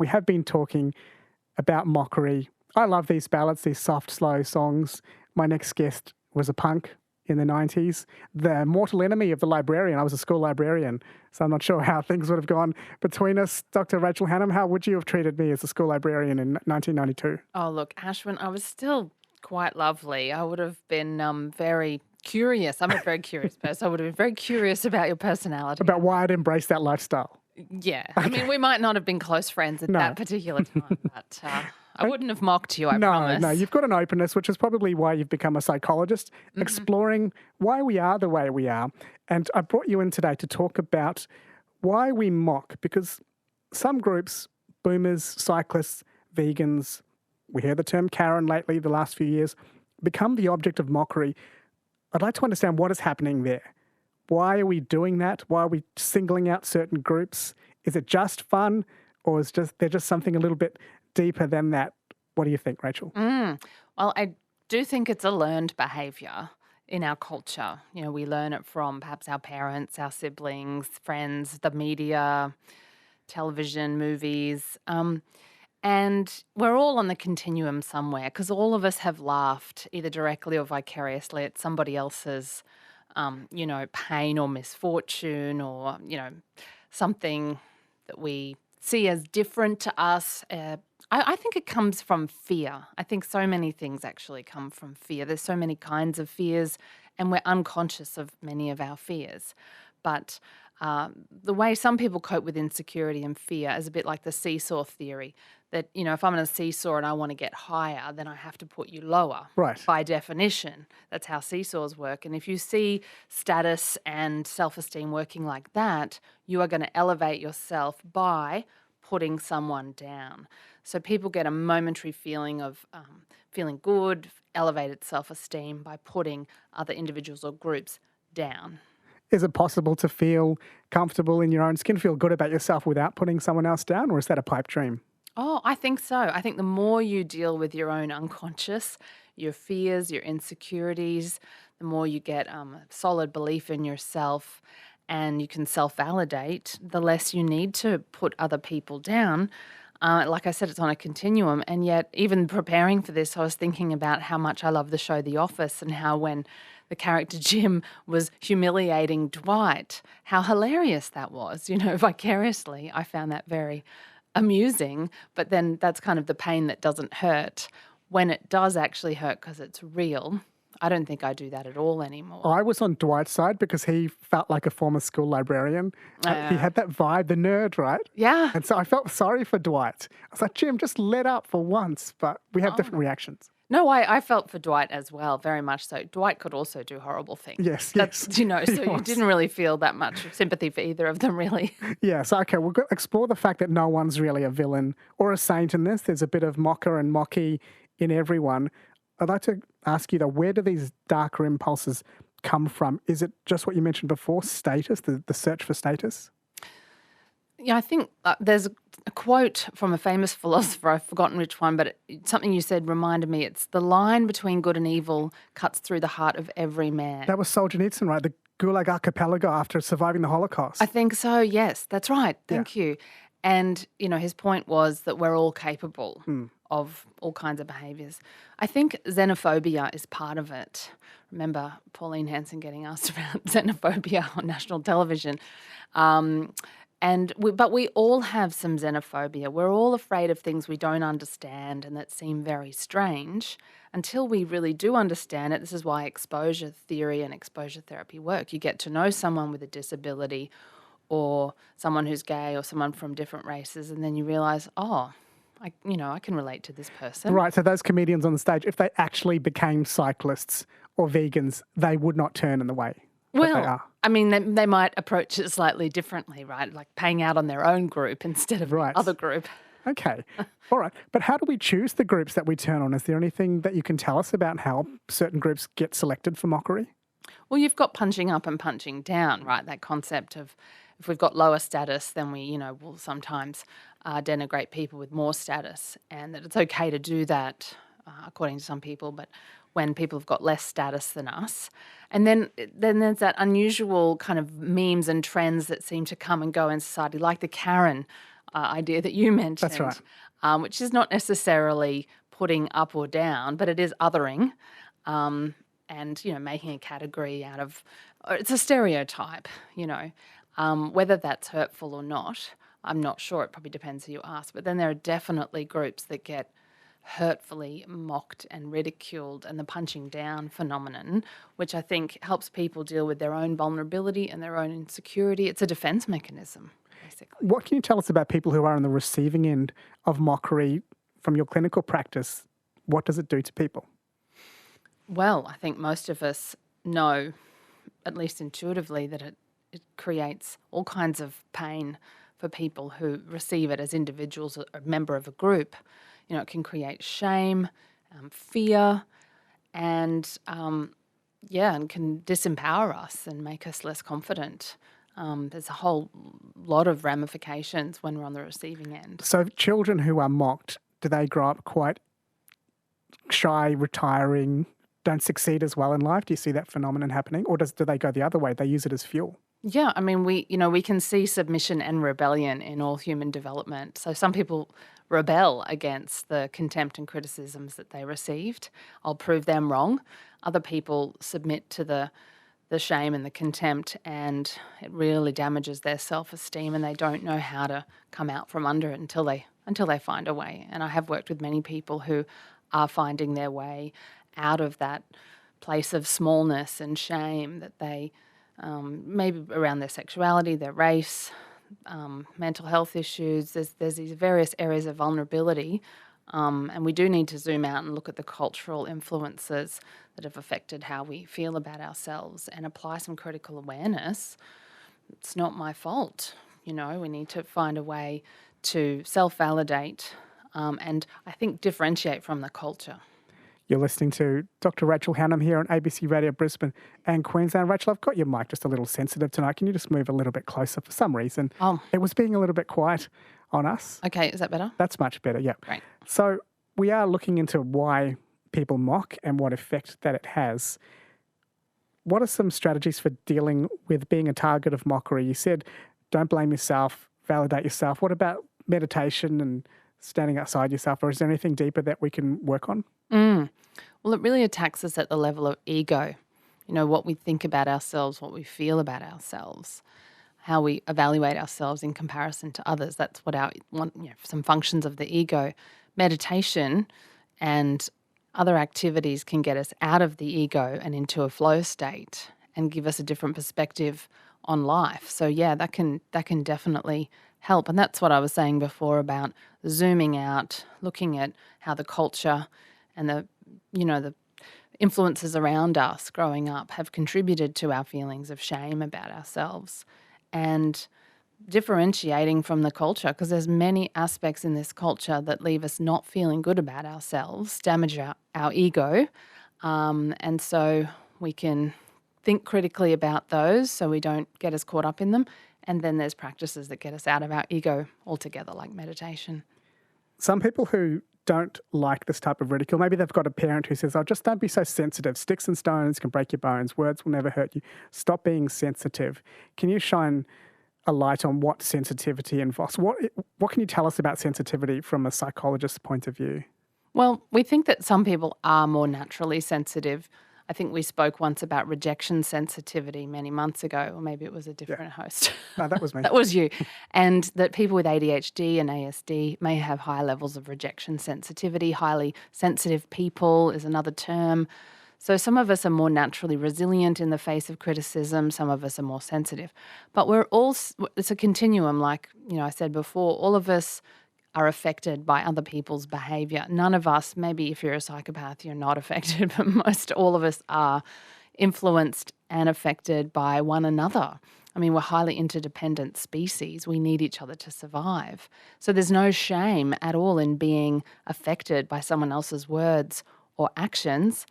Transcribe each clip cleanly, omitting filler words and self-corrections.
we have been talking about mockery. I love these ballads, these soft, slow songs. My next guest was a punk in the 90s, the mortal enemy of the librarian. I was a school librarian, so I'm not sure how things would have gone between us. Dr. Rachel Hannam, how would you have treated me as a school librarian in 1992? Oh, look, Ashwin, I was still quite lovely. I would have been very curious. I'm a very curious person. I would have been very curious about your personality. About why I'd embraced that lifestyle. Yeah. I mean, we might not have been close friends at that particular time, but I wouldn't have mocked you, I promise. No, you've got an openness, which is probably why you've become a psychologist, exploring why we are the way we are. And I brought you in today to talk about why we mock, because some groups, boomers, cyclists, vegans, we hear the term Karen lately the last few years, become the object of mockery. I'd like to understand what is happening there. Why are we doing that? Why are we singling out certain groups? Is it just fun, or is there just something a little bit deeper than that? What do you think, Rachel? Well, I do think it's a learned behaviour in our culture. You know, we learn it from perhaps our parents, our siblings, friends, the media, television, movies. And we're all on the continuum somewhere because all of us have laughed either directly or vicariously at somebody else's pain or misfortune or, something that we see as different to us. I think it comes from fear. I think so many things actually come from fear. There's so many kinds of fears and we're unconscious of many of our fears. But the way some people cope with insecurity and fear is a bit like the seesaw theory that, if I'm on a seesaw and I want to get higher, then I have to put you lower. Right. By definition. That's how seesaws work. And if you see status and self-esteem working like that, you are going to elevate yourself by putting someone down. So people get a momentary feeling of feeling good, elevated self-esteem by putting other individuals or groups down. Is it possible to feel comfortable in your own skin, feel good about yourself without putting someone else down, or is that a pipe dream? Oh, I think so. I think the more you deal with your own unconscious, your fears, your insecurities, the more you get solid belief in yourself and you can self-validate, the less you need to put other people down. Like I said, it's on a continuum. And yet, even preparing for this, I was thinking about how much I love the show The Office and how when the character Jim was humiliating Dwight, how hilarious that was. Vicariously, I found that very amusing, but then that's kind of the pain that doesn't hurt. When it does actually hurt because it's real, I don't think I do that at all anymore. I was on Dwight's side because he felt like a former school librarian. He had that vibe, the nerd, right? Yeah. And so I felt sorry for Dwight. I was like, Jim, just let up for once. But we have different reactions. No, I felt for Dwight as well, very much so. Dwight could also do horrible things. Yes. So you didn't really feel that much sympathy for either of them, really. Yeah, so okay, we'll explore the fact that no one's really a villain or a saint in this. There's a bit of mocker and mocky in everyone. I'd like to ask you, though, where do these darker impulses come from? Is it just what you mentioned before, status, the search for status? Yeah, I think there's a quote from a famous philosopher, I've forgotten which one, but something you said reminded me. It's the line between good and evil cuts through the heart of every man. That was Solzhenitsyn, right? The Gulag Archipelago after surviving the Holocaust. I think so, yes. That's right. Thank you. And, his point was that we're all capable of all kinds of behaviours. I think xenophobia is part of it. Remember Pauline Hanson getting asked about xenophobia on national television. But we all have some xenophobia. We're all afraid of things we don't understand and that seem very strange until we really do understand it. This is why exposure theory and exposure therapy work. You get to know someone with a disability or someone who's gay or someone from different races, and then you realise, I can relate to this person. Right, so those comedians on the stage, if they actually became cyclists or vegans, they would not turn in the way. Well, I mean, they might approach it slightly differently, right? Like paying out on their own group instead of the other group. Okay. All right. But how do we choose the groups that we turn on? Is there anything that you can tell us about how certain groups get selected for mockery? Well, you've got punching up and punching down, right? That concept of if we've got lower status, then we, will sometimes denigrate people with more status, and that it's okay to do that, according to some people, but when people have got less status than us. And then there's that unusual kind of memes and trends that seem to come and go in society, like the Karen idea that you mentioned. That's right. Which is not necessarily putting up or down, but it is othering, and making a category out of. It's a stereotype, whether that's hurtful or not. I'm not sure. It probably depends who you ask. But then there are definitely groups that get hurtfully mocked and ridiculed, and the punching down phenomenon, which I think helps people deal with their own vulnerability and their own insecurity. It's a defense mechanism, basically. What can you tell us about people who are on the receiving end of mockery from your clinical practice? What does it do to people? Well, I think most of us know, at least intuitively, that it creates all kinds of pain for people who receive it as individuals or a member of a group. It can create shame, fear, and and can disempower us and make us less confident. There's a whole lot of ramifications when we're on the receiving end. So children who are mocked, do they grow up quite shy, retiring, don't succeed as well in life? Do you see that phenomenon happening? Or do they go the other way? They use it as fuel? Yeah, I mean, we can see submission and rebellion in all human development. So some people rebel against the contempt and criticisms that they received. I'll prove them wrong. Other people submit to the shame and the contempt, and it really damages their self-esteem, and they don't know how to come out from under it until they find a way. And I have worked with many people who are finding their way out of that place of smallness and shame that they maybe around their sexuality, their race, mental health issues. There's these various areas of vulnerability, and we do need to zoom out and look at the cultural influences that have affected how we feel about ourselves and apply some critical awareness. It's not my fault. We need to find a way to self-validate and I think differentiate from the culture. You're listening to Dr. Rachel Hannam here on ABC Radio Brisbane and Queensland. Rachel, I've got your mic just a little sensitive tonight. Can you just move a little bit closer? For some reason, It was being a little bit quiet on us. Okay, is that better? That's much better, yeah. Great. So we are looking into why people mock and what effect that it has. What are some strategies for dealing with being a target of mockery? You said don't blame yourself, validate yourself. What about meditation and standing outside yourself, or is there anything deeper that we can work on? Well, it really attacks us at the level of ego, what we think about ourselves, what we feel about ourselves, how we evaluate ourselves in comparison to others. That's what some functions of the ego. Meditation and other activities can get us out of the ego and into a flow state and give us a different perspective on life. So yeah, that can definitely help. And that's what I was saying before about zooming out, looking at how the culture and the influences around us growing up have contributed to our feelings of shame about ourselves, and differentiating from the culture, because there's many aspects in this culture that leave us not feeling good about ourselves, damage our ego, and so we can think critically about those so we don't get as caught up in them. And then there's practices that get us out of our ego altogether, like meditation. Some people who don't like this type of ridicule, maybe they've got a parent who says, just don't be so sensitive. Sticks and stones can break your bones. Words will never hurt you. Stop being sensitive. Can you shine a light on what sensitivity involves? What can you tell us about sensitivity from a psychologist's point of view? Well, we think that some people are more naturally sensitive. I think we spoke once about rejection sensitivity many months ago, or maybe it was a different host. No, that was me. That was you. And that people with ADHD and ASD may have high levels of rejection sensitivity. Highly sensitive people is another term. So some of us are more naturally resilient in the face of criticism. Some of us are more sensitive. But it's a continuum, like I said before. All of us are affected by other people's behaviour. None of us, maybe if you're a psychopath, you're not affected, but all of us are influenced and affected by one another. I mean, we're highly interdependent species. We need each other to survive. So there's no shame at all in being affected by someone else's words or actions.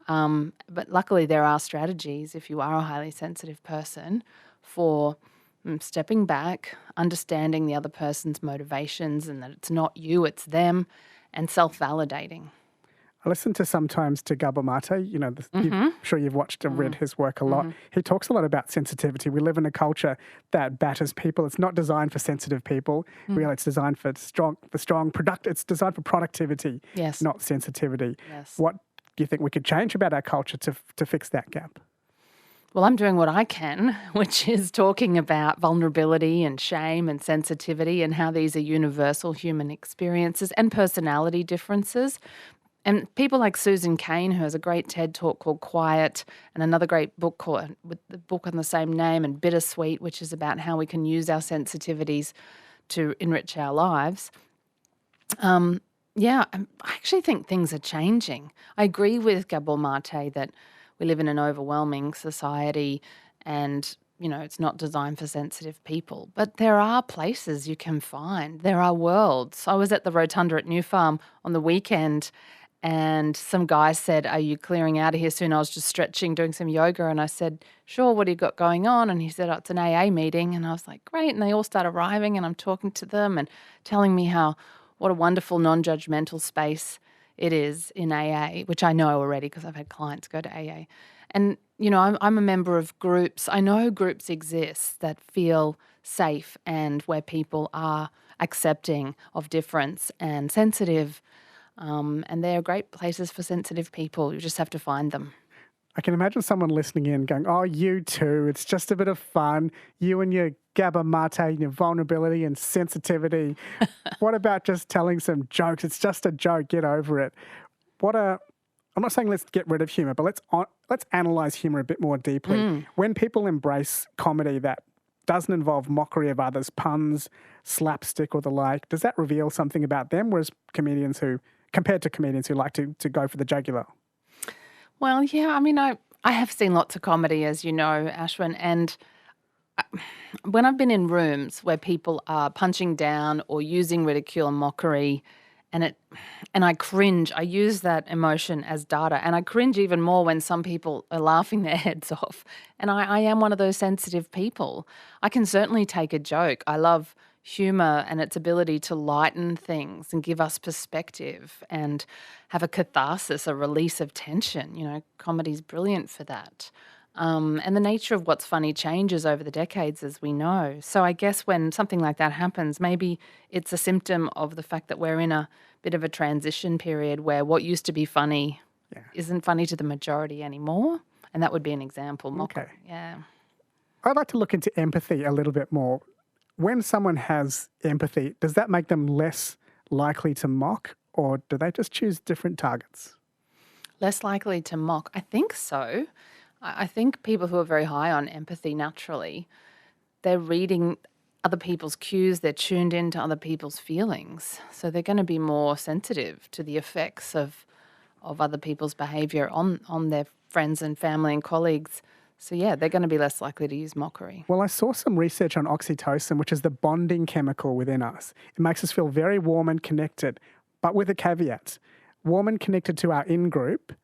But luckily there are strategies, if you are a highly sensitive person, for stepping back, understanding the other person's motivations and that it's not you, it's them, and self-validating. I listen to sometimes to Gabor Mate. You know, I'm sure you've watched and read his work a lot. He talks a lot about sensitivity. We live in a culture that batters people. It's not designed for sensitive people. Really, it's designed for it's designed for productivity, Yes. not sensitivity. Yes. What do you think we could change about our culture to fix that gap? Well, I'm doing what I can, which is talking about vulnerability and shame and sensitivity and how these are universal human experiences and personality differences. And people like Susan Cain, who has a great TED talk called Quiet, and another great book with the book on the same name, and Bittersweet, which is about how we can use our sensitivities to enrich our lives. I actually think things are changing. I agree with Gabor Mate that we live in an overwhelming society and, it's not designed for sensitive people. But there are places you can find. There are worlds. I was at the Rotunda at New Farm on the weekend and some guy said, "Are you clearing out of here soon?" I was just stretching, doing some yoga. And I said, "Sure, what do you got going on?" And he said, "Oh, it's an AA meeting." And I was like, "Great." And they all start arriving and I'm talking to them and telling me what a wonderful non-judgmental space it is in AA, which I know already because I've had clients go to AA. And, I'm a member of groups. I know groups exist that feel safe and where people are accepting of difference and sensitive. And they're great places for sensitive people. You just have to find them. I can imagine someone listening in going, "Oh, you too. It's just a bit of fun. You and your Gabor Mate and your vulnerability and sensitivity. What about just telling some jokes? It's just a joke. Get over it." I'm not saying let's get rid of humour, but let's analyse humour a bit more deeply. When people embrace comedy that doesn't involve mockery of others, puns, slapstick or the like, does that reveal something about them? Whereas compared to comedians who like to go for the jugular? Well, yeah, I mean, I have seen lots of comedy, as you know, Ashwin, and when I've been in rooms where people are punching down or using ridicule and mockery, and I cringe, I use that emotion as data, and I cringe even more when some people are laughing their heads off. And I am one of those sensitive people. I can certainly take a joke. I love humour and its ability to lighten things and give us perspective and have a catharsis, a release of tension. Comedy's brilliant for that. And the nature of what's funny changes over the decades, as we know. So I guess when something like that happens, maybe it's a symptom of the fact that we're in a bit of a transition period where what used to be funny isn't funny to the majority anymore. And that would be an example. Mockery. Okay. Yeah. I'd like to look into empathy a little bit more. When someone has empathy, does that make them less likely to mock, or do they just choose different targets? Less likely to mock. I think so. I think people who are very high on empathy naturally, they're reading other people's cues, they're tuned into other people's feelings. So they're going to be more sensitive to the effects of other people's behaviour on their friends and family and colleagues. So, yeah, they're going to be less likely to use mockery. Well, I saw some research on oxytocin, which is the bonding chemical within us. It makes us feel very warm and connected, but with a caveat. Warm and connected to our in-group,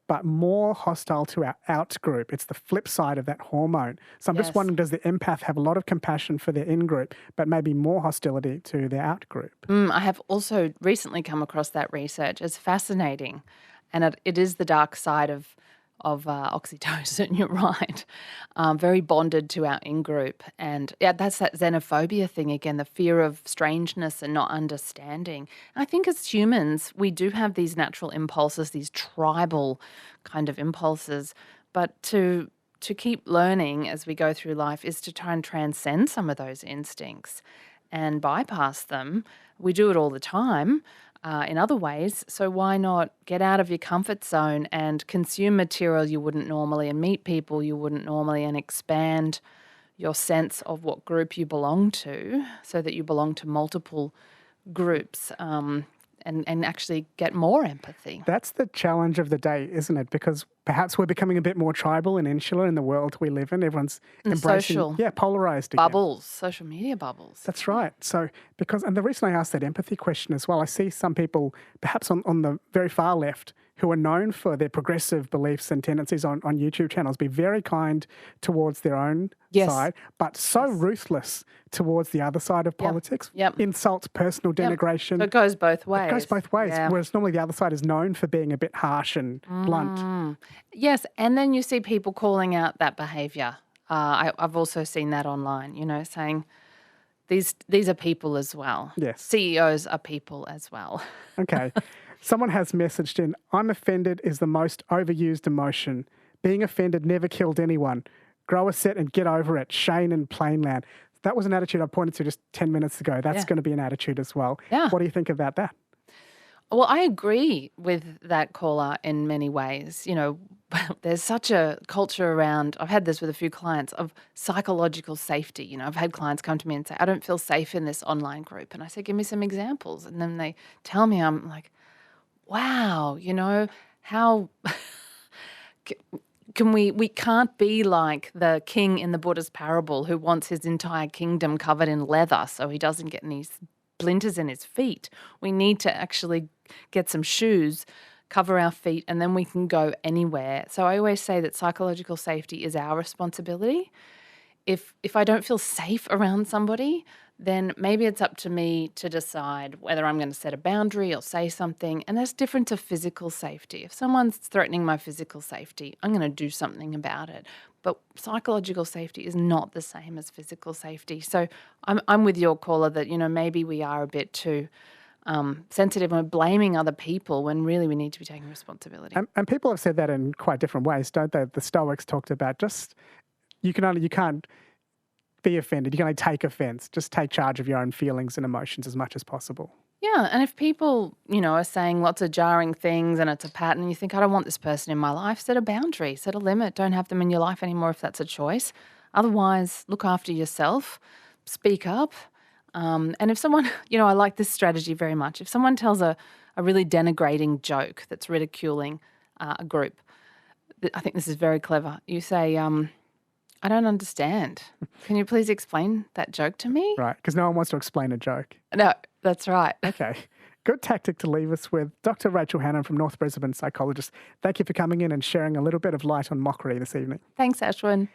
but more hostile to our out-group. It's the flip side of that hormone. So I'm just wondering, does the empath have a lot of compassion for their in-group, but maybe more hostility to their out-group? I have also recently come across that research. It's fascinating. And it is the dark side of oxytocin, you're right. Very bonded to our in-group. And that's that xenophobia thing again, the fear of strangeness and not understanding. And I think as humans, we do have these natural impulses, these tribal kind of impulses. But to keep learning as we go through life is to try and transcend some of those instincts and bypass them. We do it all the time. In other ways. So why not get out of your comfort zone and consume material you wouldn't normally and meet people you wouldn't normally and expand your sense of what group you belong to so that you belong to multiple groups and actually get more empathy. That's the challenge of the day, isn't it? Because perhaps we're becoming a bit more tribal and insular in the world we live in. Everyone's And embracing, social polarized again. bubbles, social media bubbles. That's right. So, and the reason I asked that empathy question as well, I see some people, perhaps on the very far left, who are known for their progressive beliefs and tendencies on YouTube channels, be very kind towards their own side, but so ruthless towards the other side of politics. Insults, personal denigration. So it goes both ways. It goes both ways, whereas normally the other side is known for being a bit harsh and blunt. Yes, and then you see people calling out that behaviour. I've also seen that online, saying these are people as well. Yes. CEOs are people as well. Okay. Someone has messaged in, I'm offended is the most overused emotion. Being offended never killed anyone. Grow a set and get over it. Shane and Plainland. That was an attitude I pointed to just 10 minutes ago. That's going to be an attitude as well. Yeah. What do you think about that? Well, I agree with that caller in many ways. There's such a culture around, I've had this with a few clients, of psychological safety. I've had clients come to me and say, I don't feel safe in this online group. And I say, give me some examples. And then they tell me, I'm like, wow, how can we can't be like the king in the Buddha's parable who wants his entire kingdom covered in leather so he doesn't get any splinters in his feet. We need to actually get some shoes, cover our feet, and then we can go anywhere. So I always say that psychological safety is our responsibility. If I don't feel safe around somebody, then maybe it's up to me to decide whether I'm going to set a boundary or say something. And that's different to physical safety. If someone's threatening my physical safety, I'm going to do something about it. But psychological safety is not the same as physical safety. So I'm with your caller that, maybe we are a bit too sensitive and we're blaming other people when really we need to be taking responsibility. And people have said that in quite different ways, don't they? The Stoics talked about you can't be offended. You can only take offense. Just take charge of your own feelings and emotions as much as possible. Yeah, and if people, are saying lots of jarring things and it's a pattern and you think, I don't want this person in my life, set a boundary, set a limit. Don't have them in your life anymore if that's a choice. Otherwise, look after yourself, speak up. And if someone, I like this strategy very much. If someone tells a really denigrating joke that's ridiculing a group, I think this is very clever. You say, I don't understand. Can you please explain that joke to me? Right, because no one wants to explain a joke. No, that's right. Okay. Good tactic to leave us with. Dr. Rachel Hannam from North Brisbane Psychologists. Thank you for coming in and sharing a little bit of light on mockery this evening. Thanks, Ashwin.